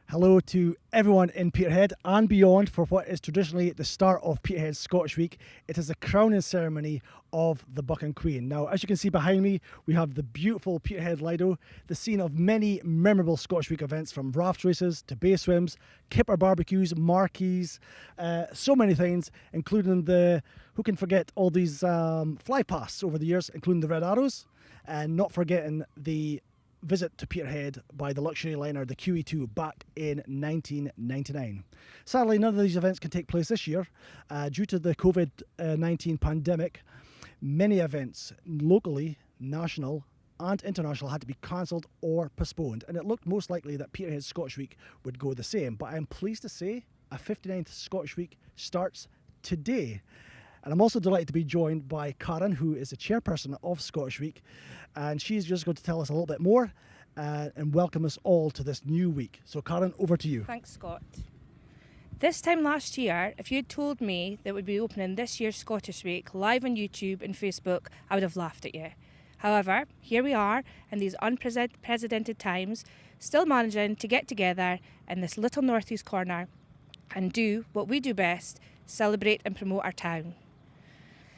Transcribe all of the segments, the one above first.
Hello to everyone in Peterhead and beyond for what is traditionally the start of Peterhead Scottish Week. It is the crowning ceremony of the Buchan Queen. Now, as you can see behind me, we have the beautiful Peterhead Lido, the scene of many memorable Scottish Week events, from raft races to bay swims, kipper barbecues, marquees, so many things, including who can forget all these fly pasts over the years, including the Red Arrows, and not forgetting the visit to Peterhead by the luxury liner, the QE2, back in 1999. Sadly, none of these events can take place this year due to the COVID-19 pandemic. Many events, locally, national and international, had to be cancelled or postponed, and it looked most likely that Peterhead Scottish Week would go the same. But I'm pleased to say a 59th Scottish Week starts today. And I'm also delighted to be joined by Karen, who is the chairperson of Scottish Week, and she's just going to tell us a little bit more and welcome us all to this new week. So Karen, over to you. Thanks, Scott. This time last year, if you had told me that we'd be opening this year's Scottish Week live on YouTube and Facebook, I would have laughed at you. However, here we are in these unprecedented times, still managing to get together in this little northeast corner and do what we do best, celebrate and promote our town.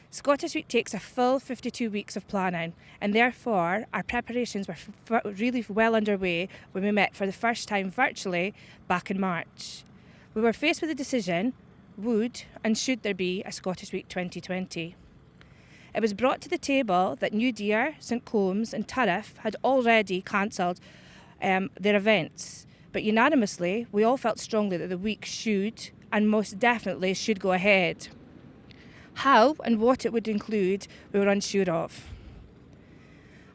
Scottish Week takes a full 52 weeks of planning, and therefore our preparations were really well underway when we met for the first time virtually back in March. We were faced with a decision: would and should there be a Scottish Week 2020? It was brought to the table that New Deer, St Combs and Turriff had already cancelled their events, but unanimously we all felt strongly that the week should, and most definitely should, go ahead. How and what it would include, we were unsure of.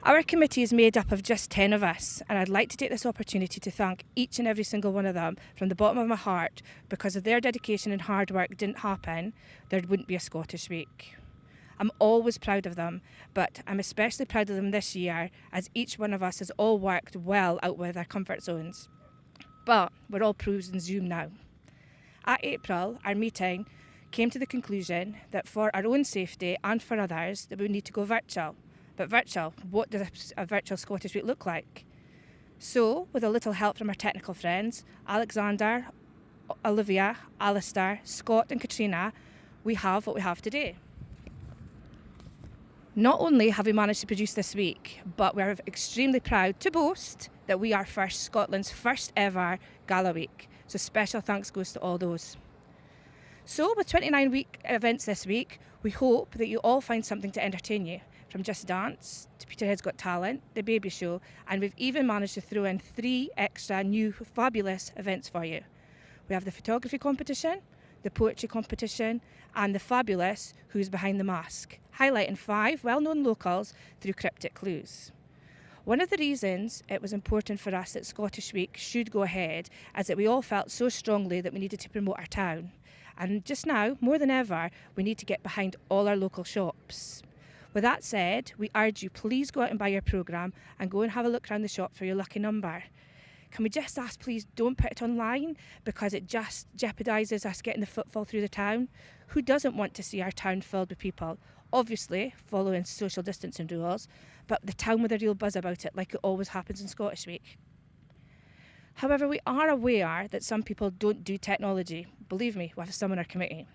Our committee is made up of just 10 of us, and I'd like to take this opportunity to thank each and every single one of them from the bottom of my heart. Because if their dedication and hard work didn't happen, there wouldn't be a Scottish Week. I'm always proud of them, but I'm especially proud of them this year, as each one of us has all worked well out with our comfort zones. But we're all pros in Zoom now. At April, our meeting came to the conclusion that for our own safety and for others, that we would need to go virtual. But virtual, what does a virtual Scottish Week look like? So, with a little help from our technical friends, Alexander, Olivia, Alistair, Scott and Katrina, we have what we have today. Not only have we managed to produce this week, but we're extremely proud to boast that we are Scotland's first ever Gala Week. So special thanks goes to all those. So with 29 events this week, we hope that you all find something to entertain you, from Just Dance to Peterhead's Got Talent, the Baby Show, and we've even managed to throw in 3 extra new fabulous events for you. We have the photography competition, the poetry competition, and the fabulous Who's Behind the Mask, highlighting 5 well-known locals through cryptic clues. One of the reasons it was important for us that Scottish Week should go ahead is that we all felt so strongly that we needed to promote our town. And just now, more than ever, we need to get behind all our local shops. With that said, we urge you, please go out and buy your programme and go and have a look around the shop for your lucky number. Can we just ask, please don't put it online, because it just jeopardises us getting the footfall through the town? Who doesn't want to see our town filled with people? Obviously, following social distancing rules, but the town with a real buzz about it, like it always happens in Scottish Week. However, we are aware that some people don't do technology. Believe me, we have some on our committee.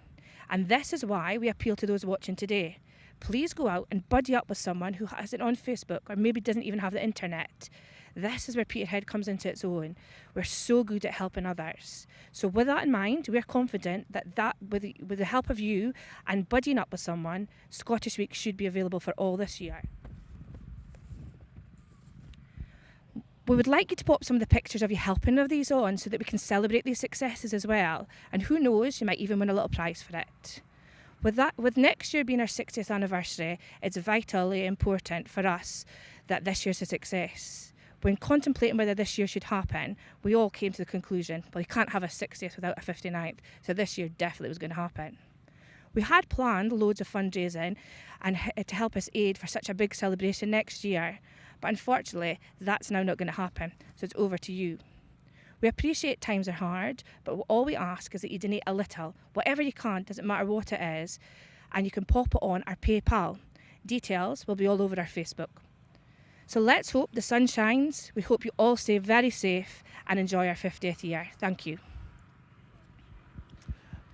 And this is why we appeal to those watching today. Please go out and buddy up with someone who isn't on Facebook or maybe doesn't even have the internet. This is where Peterhead comes into its own. We're so good at helping others. So with that in mind, we're confident that with the help of you and buddying up with someone, Scottish Week should be available for all this year. We would like you to pop some of the pictures of you helping of these on so that we can celebrate these successes as well. And who knows, you might even win a little prize for it. With next year being our 60th anniversary, it's vitally important for us that this year's a success. When contemplating whether this year should happen, we all came to the conclusion, well, you can't have a 60th without a 59th, so this year definitely was going to happen. We had planned loads of fundraising and to help us aid for such a big celebration next year, but unfortunately that's now not going to happen, so it's over to you. We appreciate times are hard, but all we ask is that you donate a little, whatever you can, doesn't matter what it is, and you can pop it on our PayPal. Details will be all over our Facebook. So let's hope the sun shines, we hope you all stay very safe, and enjoy our 50th year. Thank you.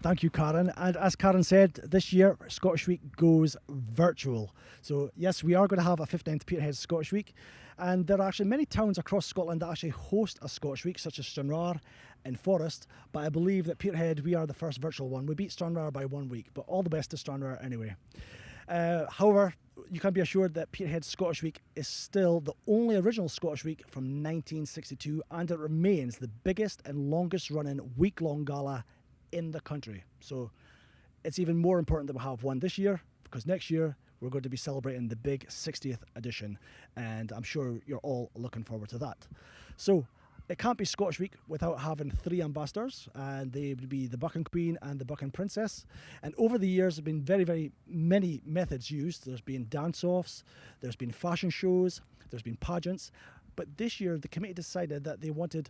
Thank you, Karen. And as Karen said, this year Scottish Week goes virtual. So yes, we are going to have a 15th Peterhead Scottish Week, and there are actually many towns across Scotland that actually host a Scottish Week, such as Stranraer and Forest. But I believe that Peterhead, we are the first virtual one. We beat Stranraer by 1 week, but all the best to Stranraer anyway. However, you can be assured that Peterhead Scottish Week is still the only original Scottish Week from 1962, and it remains the biggest and longest running week-long gala in the country. So it's even more important that we have one this year, because next year we're going to be celebrating the big 60th edition, and I'm sure you're all looking forward to that. So it can't be Scottish Week without having 3 ambassadors, and they would be the Buchan Queen and the Buchan Princess. And over the years, there have been very, very many methods used. There's been dance-offs, there's been fashion shows, there's been pageants. But this year, the committee decided that they wanted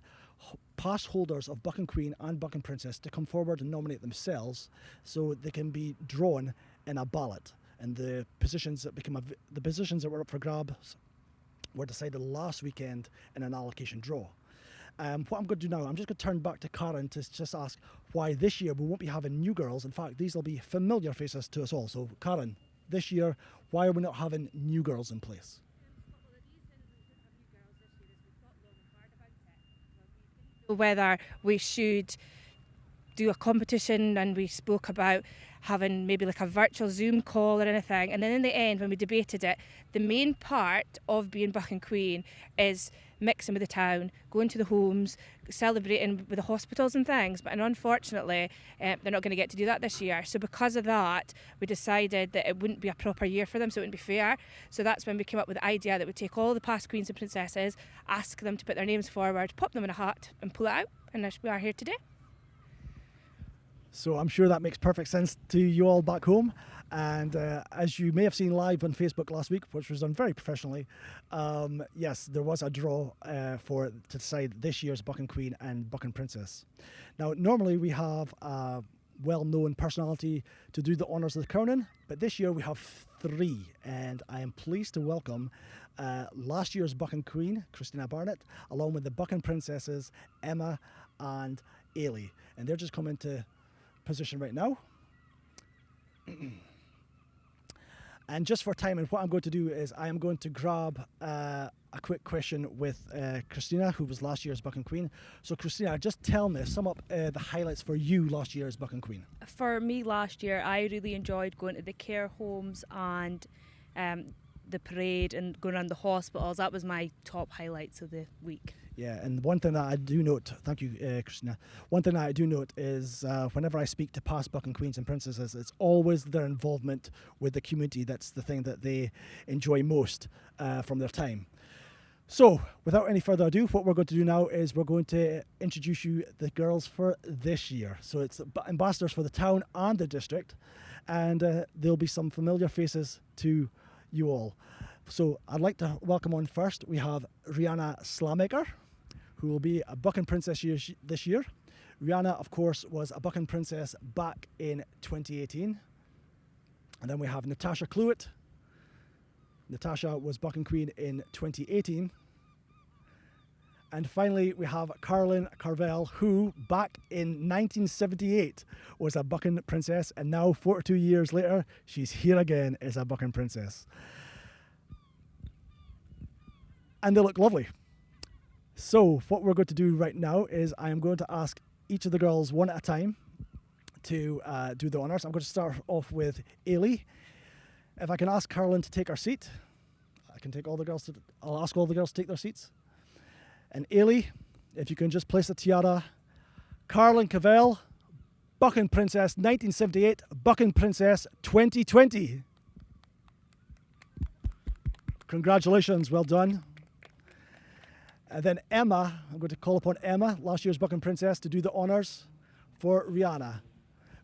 past holders of Buchan Queen and Buchan Princess to come forward and nominate themselves, so they can be drawn in a ballot. And the positions that were up for grabs were decided last weekend in an allocation draw. What I'm going to do now, I'm just going to turn back to Karen to just ask why this year we won't be having new girls. In fact, these will be familiar faces to us all. So Karen, this year, why are we not having new girls in place? Whether we should do a competition, and we spoke about having maybe like a virtual Zoom call or anything, and then in the end when we debated it, the main part of being Buchan Queen is mixing with the town, going to the homes, celebrating with the hospitals and things, but unfortunately they're not going to get to do that this year. So because of that, we decided that it wouldn't be a proper year for them, so it wouldn't be fair. So that's when we came up with the idea that we'd take all the past queens and princesses, ask them to put their names forward, pop them in a hat and pull it out, and we are here today. So I'm sure that makes perfect sense to you all back home. And as you may have seen live on Facebook last week, which was done very professionally, yes, there was a draw to decide this year's Buchan Queen and Buchan Princess. Now, normally we have a well-known personality to do the honours of the crowning, but this year we have 3, and I am pleased to welcome last year's Buchan Queen, Christina Barnett, along with the Buchan Princesses, Emma and Ailey. And they're just coming to position right now. And just for time, and what I'm going to do is I am going to grab a quick question with Christina, who was last year's Buchan Queen. So Christina, just tell me, sum up the highlights for you last year's Buchan Queen. For me last year, I really enjoyed going to the care homes and the parade and going around the hospitals. That was my top highlights of the week. Yeah, and one thing that I do note, thank you, Christina. One thing that I do note is whenever I speak to past Buchan Queens and Princesses, it's always their involvement with the community that's the thing that they enjoy most from their time. So, without any further ado, what we're going to do now is we're going to introduce you the girls for this year. So it's ambassadors for the town and the district, and there'll be some familiar faces to you all. So I'd like to welcome on first, we have Rihanna Slamaker, who will be a Buchan Princess this year. Rihanna, of course, was a Buchan Princess back in 2018. And then we have Natasha Cluett. Natasha was Buchan Queen in 2018. And finally, we have Caroline Carvel, who back in 1978 was a Buchan Princess, and now 42 years later, she's here again as a Buchan Princess. And they look lovely. So what we're going to do right now is I am going to ask each of the girls one at a time to do the honours. I'm going to start off with Ailey. If I can ask Caroline to take her seat, I'll ask all the girls to take their seats. And Ailey, if you can just place the tiara. Caroline Cavell, Buchan Princess 1978, Buchan Princess 2020. Congratulations, well done. And then Emma, I'm going to call upon Emma, last year's Buchan Princess, to do the honours for Rihanna.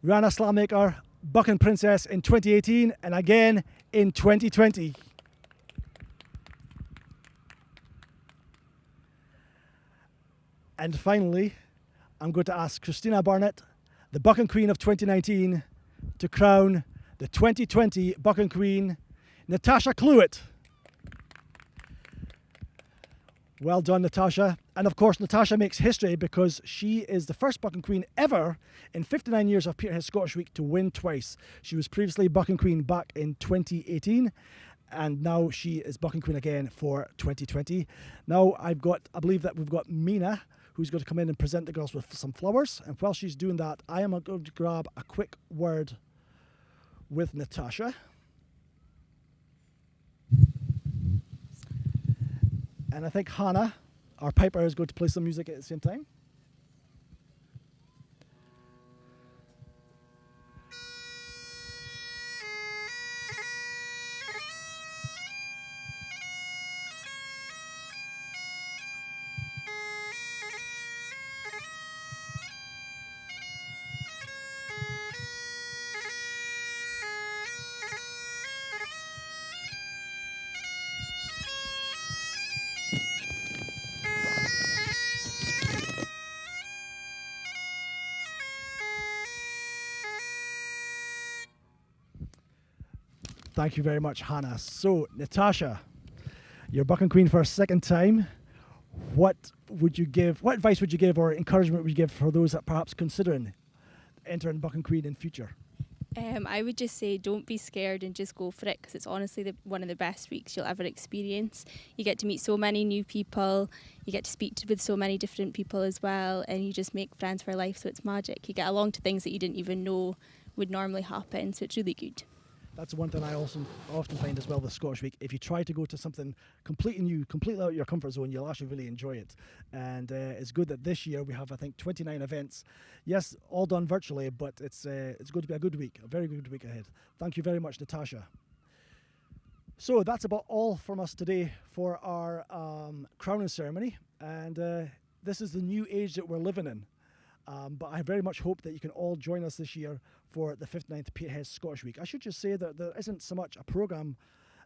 Rihanna Slamaker, Buchan Princess in 2018 and again in 2020. And finally, I'm going to ask Christina Barnett, the Buchan Queen of 2019, to crown the 2020 Buchan Queen, Natasha Cluett. Well done, Natasha. And of course, Natasha makes history because she is the first Buchan Queen ever in 59 years of Peterhead Scottish Week to win twice. She was previously Buchan Queen back in 2018, and now she is Buchan Queen again for 2020. Now I believe that we've got Mina, who's going to come in and present the girls with some flowers. And while she's doing that, I am going to grab a quick word with Natasha. And I think Hannah, our piper, is going to play some music at the same time. Thank you very much, Hannah. So, Natasha, you're Buchan Queen for a second time. What advice would you give or encouragement would you give for those that perhaps considering entering Buchan Queen in future? I would just say don't be scared and just go for it, because it's honestly one of the best weeks you'll ever experience. You get to meet so many new people, you get to speak with so many different people as well, and you just make friends for life, so it's magic. You get along to things that you didn't even know would normally happen, so it's really good. That's one thing I also often find as well with Scottish Week. If you try to go to something completely new, completely out of your comfort zone, you'll actually really enjoy it. And it's good that this year we have, I think, 29 events. Yes, all done virtually, but it's going to be a good week, a very good week ahead. Thank you very much, Natasha. So that's about all from us today for our crowning ceremony. And this is the new age that we're living in. But I very much hope that you can all join us this year for the 59th Peterhead Scottish Week. I should just say that there isn't so much a programme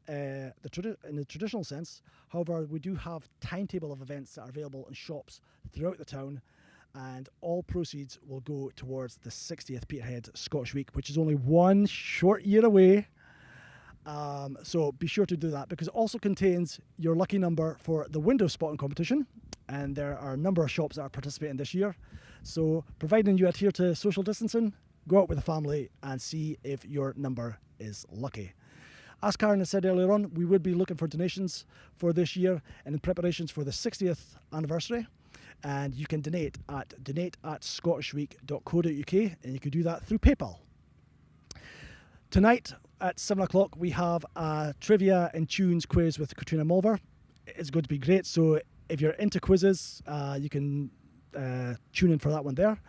in the traditional sense. However, we do have timetable of events that are available in shops throughout the town, and all proceeds will go towards the 60th Peterhead Scottish Week, which is only one short year away. So be sure to do that, because it also contains your lucky number for the window spotting competition, and there are a number of shops that are participating this year. So providing you adhere to social distancing, go out with the family and see if your number is lucky. As Karen has said earlier on, we would be looking for donations for this year and in preparations for the 60th anniversary. And you can donate at scottishweek.co.uk, and you can do that through PayPal. Tonight at 7 o'clock we have a trivia and tunes quiz with Katrina Mulver. It's going to be great, so if you're into quizzes, you can tune in for that one there.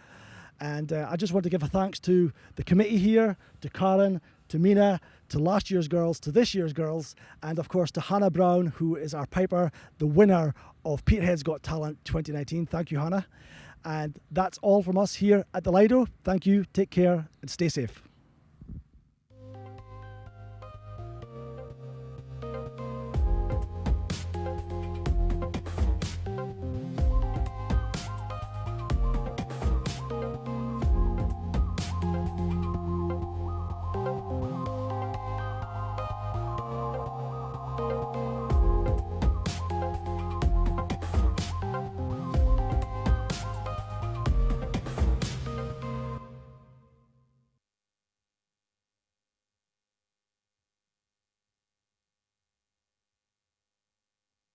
And I just want to give a thanks to the committee here, to Karen, to Mina, to last year's girls, to this year's girls, and of course to Hannah Brown, who is our piper, the winner of Peterhead's Got Talent 2019. Thank you, Hannah. And that's all from us here at the Lido. Thank you, take care, and stay safe.